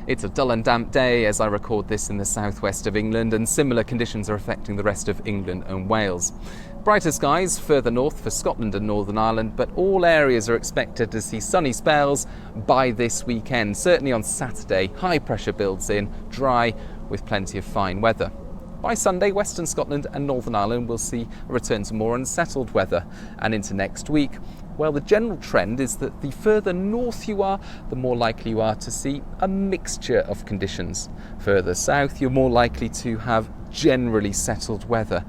It's a dull and damp day as I record this in the southwest of England, and similar conditions are affecting the rest of England and Wales. Brighter skies further north for Scotland and Northern Ireland, but all areas are expected to see sunny spells by this weekend. Certainly on Saturday, high pressure builds in, dry with plenty of fine weather. By Sunday, Western Scotland and Northern Ireland will see a return to more unsettled weather, and into next week, well, the general trend is that the further north you are, the more likely you are to see a mixture of conditions. Further south, you're more likely to have generally settled weather.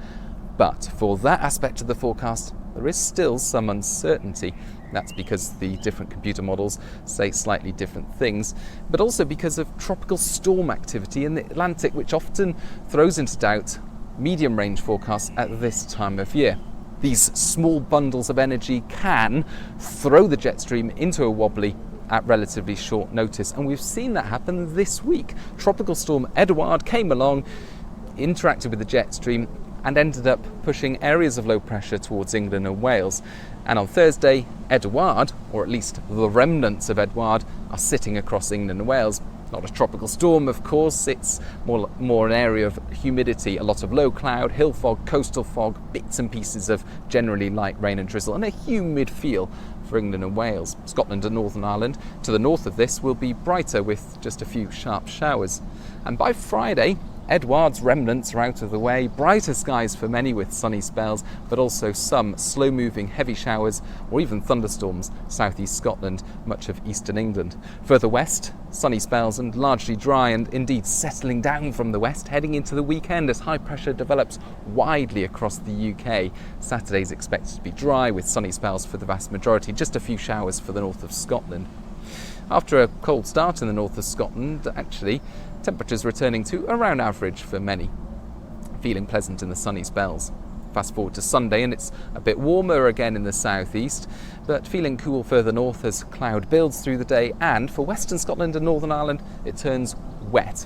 But for that aspect of the forecast, there is still some uncertainty. That's because the different computer models say slightly different things, but also because of tropical storm activity in the Atlantic, which often throws into doubt medium range forecasts at this time of year. These small bundles of energy can throw the jet stream into a wobbly at relatively short notice, and we've seen that happen this week. Tropical storm Edouard came along, interacted with the jet stream, and ended up pushing areas of low pressure towards England and Wales. And on Thursday, Edouard, or at least the remnants of Edouard, are sitting across England and Wales. Not a tropical storm, of course, it's more an area of humidity, a lot of low cloud, hill fog, coastal fog, bits and pieces of generally light rain and drizzle, and a humid feel for England and Wales. Scotland and Northern Ireland, to the north of this, will be brighter with just a few sharp showers. And by Friday, Edouard's remnants are out of the way, brighter skies for many with sunny spells, but also some slow-moving heavy showers or even thunderstorms southeast Scotland, much of eastern England. Further west, sunny spells and largely dry, and indeed settling down from the west, heading into the weekend as high pressure develops widely across the UK. Saturday is expected to be dry with sunny spells for the vast majority, just a few showers for the north of Scotland. After a cold start in the north of Scotland, actually, temperatures returning to around average for many, feeling pleasant in the sunny spells. Fast forward to Sunday and it's a bit warmer again in the southeast, but feeling cool further north as cloud builds through the day, and for Western Scotland and Northern Ireland it turns wet.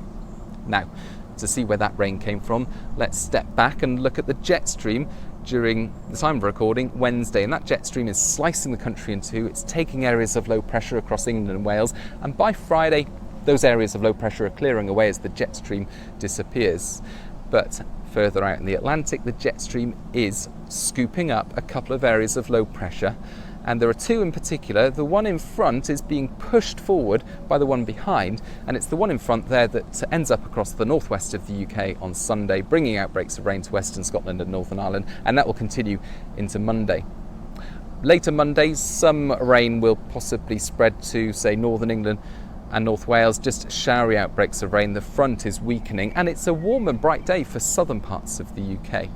Now, to see where that rain came from, let's step back and look at the jet stream during the time of recording, Wednesday, and that jet stream is slicing the country in two. It's taking areas of low pressure across England and Wales, and by Friday those areas of low pressure are clearing away as the jet stream disappears. But further out in the Atlantic, the jet stream is scooping up a couple of areas of low pressure, and there are two in particular. The one in front is being pushed forward by the one behind, and it's the one in front there that ends up across the northwest of the UK on Sunday, bringing outbreaks of rain to Western Scotland and Northern Ireland, and that will continue into Monday. Later Monday, some rain will possibly spread to, say, northern England and North Wales, just showery outbreaks of rain. The front is weakening, and it's a warm and bright day for southern parts of the UK.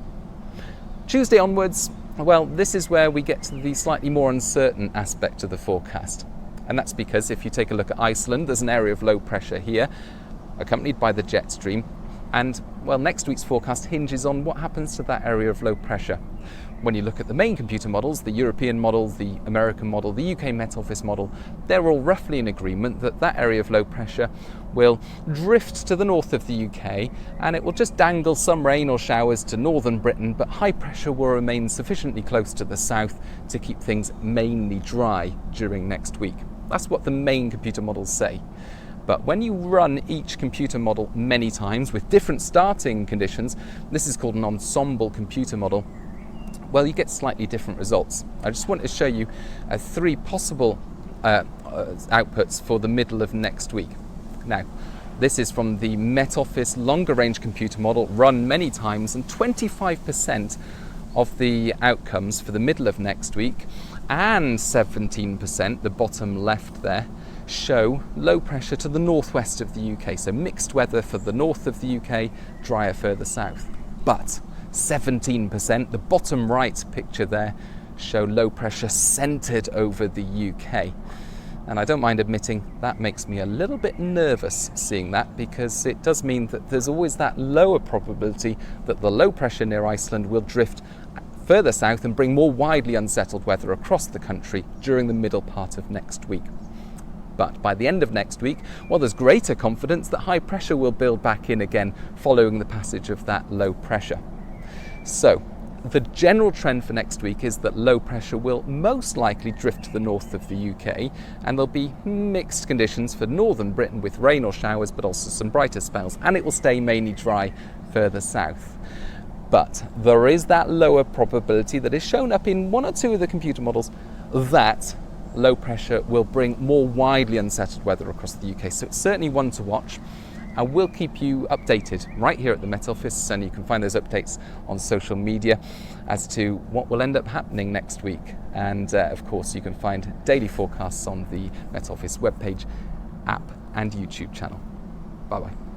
Tuesday onwards, well, this is where we get to the slightly more uncertain aspect of the forecast. And that's because if you take a look at Iceland, there's an area of low pressure here, accompanied by the jet stream. And, well, next week's forecast hinges on what happens to that area of low pressure. When you look at the main computer models, the European model, the American model, the UK Met Office model, they're all roughly in agreement that that area of low pressure will drift to the north of the UK, and it will just dangle some rain or showers to northern Britain, but high pressure will remain sufficiently close to the south to keep things mainly dry during next week. That's what the main computer models say. But when you run each computer model many times with different starting conditions, this is called an ensemble computer model, well, you get slightly different results. I just want to show you three possible outputs for the middle of next week. Now, this is from the Met Office longer range computer model, run many times, and 25% of the outcomes for the middle of next week and 17%, the bottom left there, show low pressure to the northwest of the UK. So mixed weather for the north of the UK, drier further south. But 17%, the bottom right picture there, show low pressure centred over the UK. And I don't mind admitting that makes me a little bit nervous seeing that, because it does mean that there's always that lower probability that the low pressure near Iceland will drift further south and bring more widely unsettled weather across the country during the middle part of next week. But by the end of next week, well, there's greater confidence that high pressure will build back in again following the passage of that low pressure. So The general trend for next week is that low pressure will most likely drift to the north of the UK, and there'll be mixed conditions for northern Britain with rain or showers, but also some brighter spells, and it will stay mainly dry further south. But there is that lower probability that is shown up in one or two of the computer models that low pressure will bring more widely unsettled weather across the UK. So it's certainly one to watch, and we'll keep you updated right here at the Met Office, and you can find those updates on social media as to what will end up happening next week. And of course you can find daily forecasts on the Met Office webpage, app and YouTube channel. Bye bye.